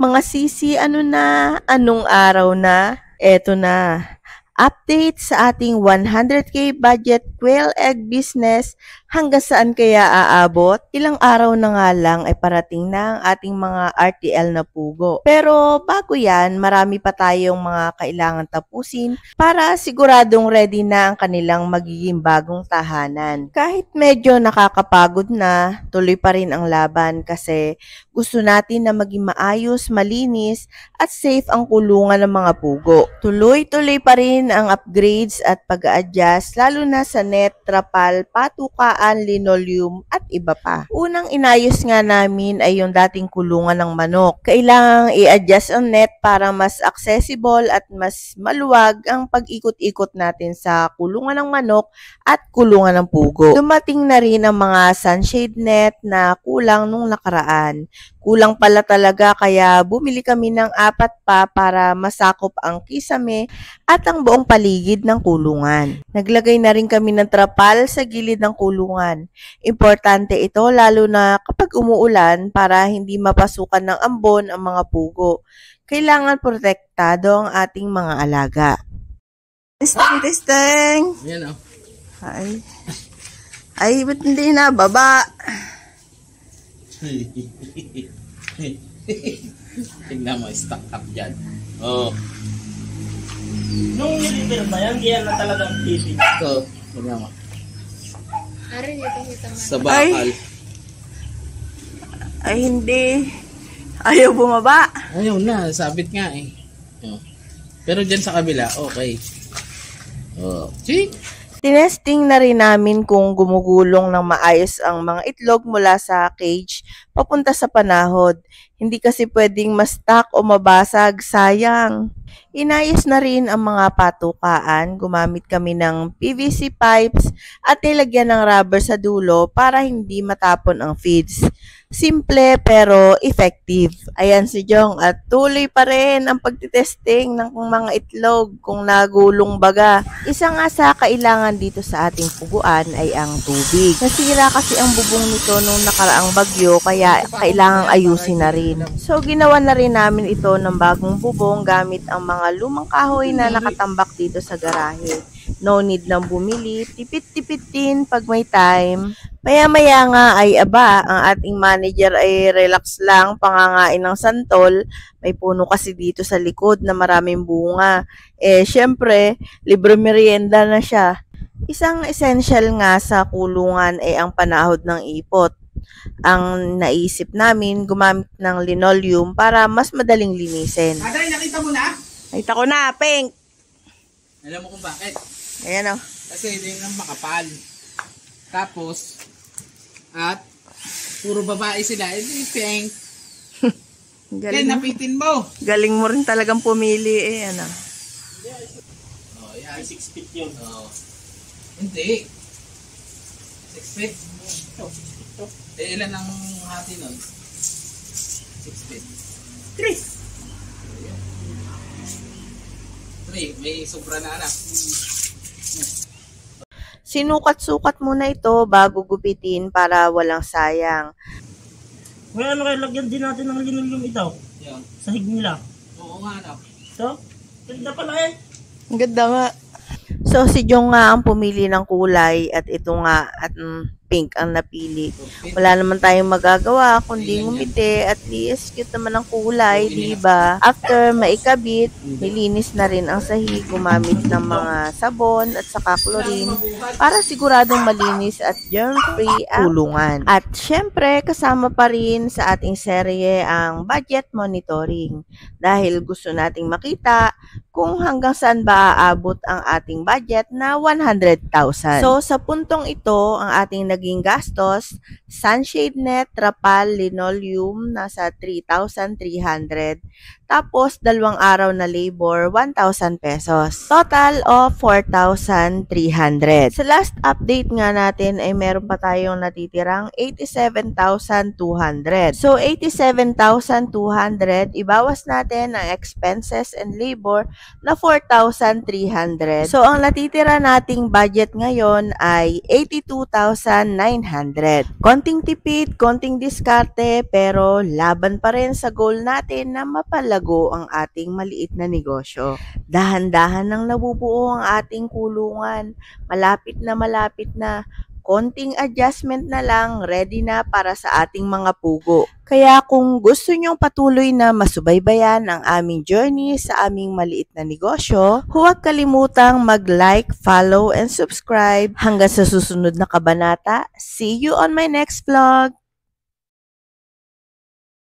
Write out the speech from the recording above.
Mga sisi, ano na? Anong araw na? Eto na. Update sa ating 100K budget quail egg business. Hanggang saan kaya aabot? Ilang araw na nga lang ay parating na ang ating mga RTL na pugo. Pero bago yan, marami pa tayong mga kailangan tapusin para siguradong ready na ang kanilang magiging bagong tahanan. Kahit medyo nakakapagod na, tuloy pa rin ang laban kasi gusto natin na maging maayos, malinis at safe ang kulungan ng mga pugo. Tuloy-tuloy pa rin ang upgrades at pag-a-adjust lalo na sa net, trapal, patukaan, linoleum at iba pa. Unang inayos nga namin ay yung dating kulungan ng manok. Kailangang i-adjust ang net para mas accessible at mas maluwag ang pag-ikot-ikot natin sa kulungan ng manok at kulungan ng pugo. Dumating na rin ang mga sunshade net na kulang nung nakaraan. Kulang pala talaga kaya bumili kami ng 4 pa para masakop ang kisame at ang buong paligid ng kulungan. Naglagay na rin kami ng trapal sa gilid ng kulungan. Importante ito lalo na kapag umuulan para hindi mapasukan ng ambon ang mga pugo. Kailangan protektado ang ating mga alaga. Testing! Yan o. Ay, ba't hindi na baba? Tingnan mo, stuck up dyan. Oh. Nung nilipir ba yan, yan na talagang titi. Ito, tingnan mo. Ari, dito kita man. Sa bakal. Ay, hindi. Ayaw bumaba. Ayaw na, sabit nga eh. Oh. Pero dyan sa kabila, okay. Oh. See? Tinesting na rin namin kung gumugulong ng maayos ang mga itlog mula sa cage papunta sa panahod. Hindi kasi pwedeng ma-stuck o mabasag, sayang. Inayos na rin ang mga patukaan. Gumamit kami ng PVC pipes at nilagyan ng rubber sa dulo para hindi matapon ang feeds. Simple pero effective. Ayan si Jong at tuloy pa rin ang pagtitesting ng mga itlog kung nagulong baga. Isa nga sa kailangan dito sa ating puguan ay ang tubig. Nasira kasi ang bubong nito nung nakaraang bagyo kaya kailangang ayusin na rin. So ginawa na rin namin ito ng bagong bubong gamit ang mga lumang kahoy na nakatambak dito sa garahe. No need nang bumili, tipid-tipid din pag may time. Maya-maya nga ay aba, ang ating manager ay relax lang, pangangain ng santol. May puno kasi dito sa likod na maraming bunga. Syempre, libre merienda na siya. Isang essential nga sa kulungan ay ang panahod ng ipot. Ang naisip namin, gumamit ng linoleum para mas madaling linisin. Aday, nakita mo na? Nakita ko na, Pink! Alam mo kung bakit? Ayan o. Kasi hindi lang makapal. Tapos, at puro babae sila. Hindi, pink. Kaya napitin mo. Galing mo rin talagang pumili ano. Oh, yan. 6 feet yun. Oh. Hindi. 6 feet. Ilan ang hati nun? 6 feet. 3. May sobra na anak. Sinukat-sukat muna ito bago gupitin para walang sayang. May ano kayo, lagyan din natin ng linoleum ito. Yan. Sahig nila. Oo nga anak. So, ganda pala eh. Ang ganda nga. So, si Jong nga ang pumili ng kulay at ito nga at pink ang napili. Wala naman tayong magagawa kundi ngumiti at least cute naman ang kulay, diba? After maikabit, nilinis na rin ang sahig, gumamit ng mga sabon at saka chlorine para siguradong malinis at germ-free ang kulungan. At syempre, kasama pa rin sa ating serye ang budget monitoring dahil gusto nating makita kung hanggang saan ba aabot ang ating budget na 100,000. So, sa puntong ito, ang ating naging gastos, sunshade net, trapal, linoleum, nasa 3,300. Tapos, 2 araw na labor, 1,000 pesos. Total of 4,300. Sa last update nga natin ay meron pa tayong natitirang 87,200. So, 87,200, ibawas natin ang expenses and labor na 4,300. So, ang natitira nating budget ngayon ay 82,900. 1,900. Konting tipid, konting diskarte, pero laban pa rin sa goal natin na mapalago ang ating maliit na negosyo. Dahan-dahan nang nabubuo ang ating kulungan. Malapit na. Konting adjustment na lang, ready na para sa ating mga pugo. Kaya kung gusto nyong patuloy na masubaybayan ang aming journey sa aming maliit na negosyo, huwag kalimutang mag-like, follow, and subscribe. Hanggang sa susunod na kabanata, see you on my next vlog!